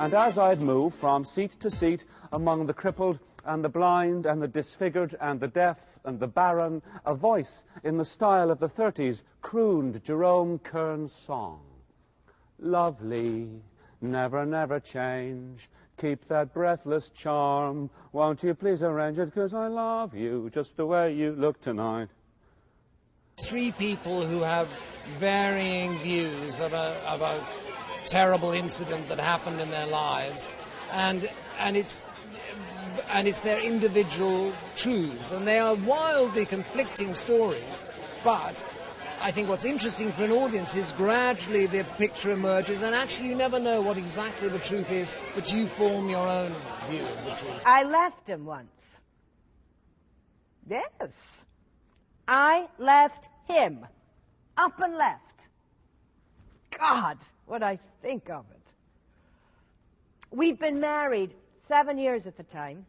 And as I'd move from seat to seat among the crippled and the blind and the disfigured and the deaf and the barren, a voice in the style of the 30s crooned Jerome Kern's song. Lovely, never, never change, keep that breathless charm, won't you please arrange it, 'cause I love you just the way you look tonight. Three people who have varying views of a terrible incident that happened in their lives, and it's their individual truths, and they are wildly conflicting stories. But I think what's interesting for an audience is gradually the picture emerges, and actually you never know what exactly the truth is, but you form your own view of the truth. I left him once. Yes. I left him. Up and left. God, what I think of it. We'd been married 7 years at the time,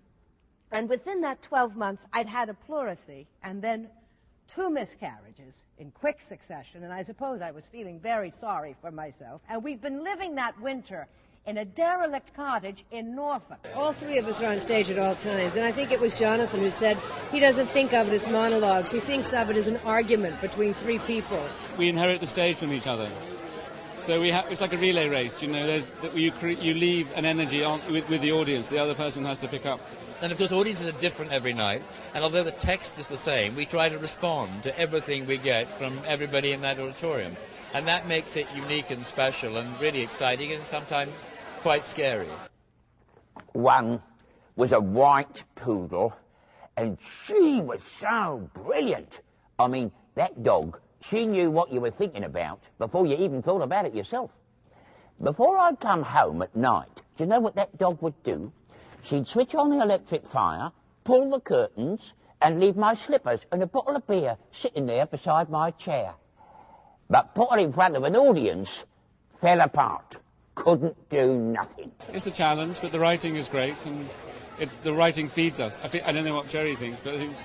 and within that 12 months, I'd had a pleurisy, and then 2 miscarriages in quick succession, and I suppose I was feeling very sorry for myself. And we'd been living that winter in a derelict cottage in Norfolk. All three of us are on stage at all times, and I think it was Jonathan who said he doesn't think of it as monologues. He thinks of it as an argument between 3 people. We inherit the stage from each other. So it's like a relay race, you know, you leave an energy on with the audience, the other person has to pick up. And of course audiences are different every night, and although the text is the same, we try to respond to everything we get from everybody in that auditorium. And that makes it unique and special and really exciting and sometimes quite scary. One was a white poodle, and she was so brilliant. I mean, that dog, she knew what you were thinking about before you even thought about it yourself. Before I'd come home at night, do you know what that dog would do? She'd switch on the electric fire, pull the curtains, and leave my slippers and a bottle of beer sitting there beside my chair. But put it in front of an audience, fell apart. Couldn't do nothing. It's a challenge, but the writing is great, and the writing feeds us. I don't know what Jerry thinks, but I think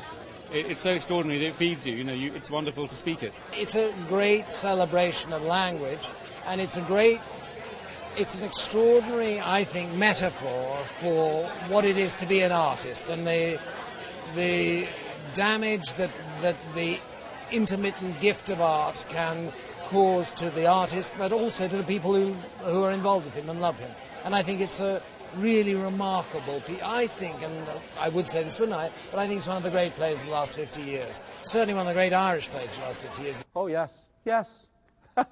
it's so extraordinary that it feeds you. You know, it's wonderful to speak it. It's a great celebration of language, and it's an extraordinary, I think, metaphor for what it is to be an artist, and the damage that the intermittent gift of art can cause to the artist, but also to the people who are involved with him and love him. And I think it's a really remarkable piece. I think, and I would say this, wouldn't I, but I think it's one of the great plays of the last 50 years. Certainly one of the great Irish plays of the last 50 years. Oh, yes, yes.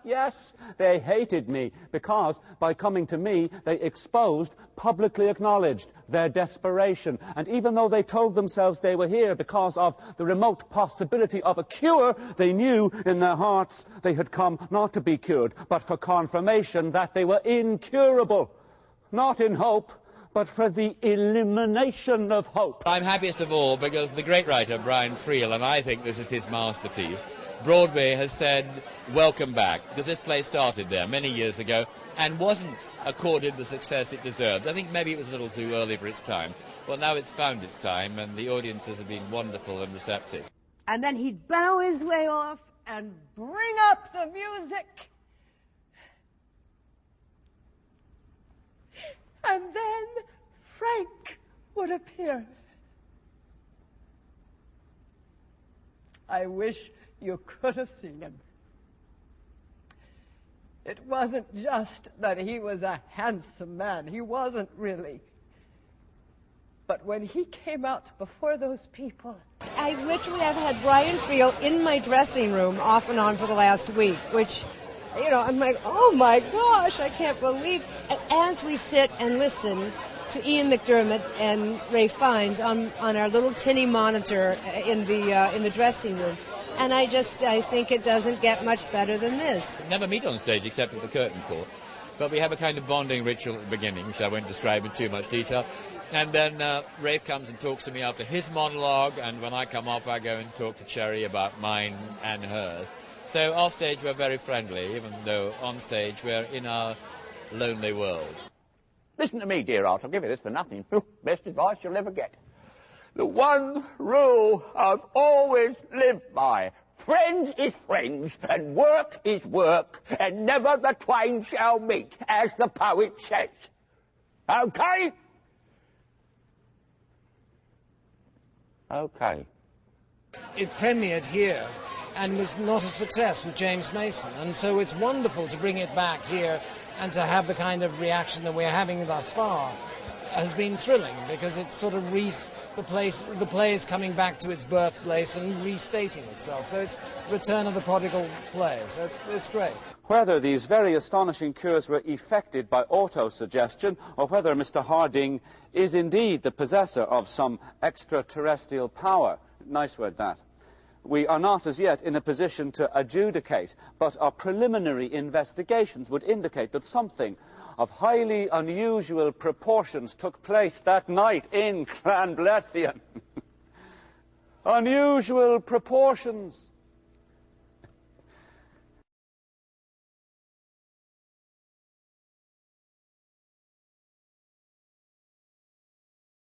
Yes, they hated me because by coming to me, they exposed, publicly acknowledged their desperation. And even though they told themselves they were here because of the remote possibility of a cure, they knew in their hearts they had come not to be cured, but for confirmation that they were incurable. Not in hope, but for the elimination of hope. I'm happiest of all because the great writer, Brian Friel, and I think this is his masterpiece, Broadway has said, welcome back, because this play started there many years ago and wasn't accorded the success it deserved. I think maybe it was a little too early for its time. Well, now it's found its time, and the audiences have been wonderful and receptive. And then he'd bow his way off and bring up the music. And then Frank would appear. I wish you could have seen him. It wasn't just that he was a handsome man. He wasn't really. But when he came out before those people... I literally have had Brian Friel in my dressing room off and on for the last week, which, you know, I'm like, oh my gosh, I can't believe. And as we sit and listen to Ian McDiarmid and Ray Fiennes on our little tinny monitor in the dressing room, and I think it doesn't get much better than this. We never meet on stage except at the curtain call, but we have a kind of bonding ritual at the beginning, which I won't describe in too much detail. And then Rafe comes and talks to me after his monologue, and when I come off, I go and talk to Cherry about mine and hers. So off stage we're very friendly, even though on stage we're in our lonely world. Listen to me, dear Art, I'll give you this for nothing. Best advice you'll ever get. The one rule I've always lived by. Friends is friends, and work is work, and never the twain shall meet, as the poet says. Okay? Okay. It premiered here and was not a success with James Mason, and so it's wonderful to bring it back here and to have the kind of reaction that we're having thus far has been thrilling, because it's sort of the play is coming back to its birthplace and restating itself. So it's Return of the Prodigal play. So it's great. Whether these very astonishing cures were effected by autosuggestion, or whether Mr. Harding is indeed the possessor of some extraterrestrial power, nice word that, we are not as yet in a position to adjudicate, but our preliminary investigations would indicate that something of highly unusual proportions took place that night in Clanblethian. Unusual proportions.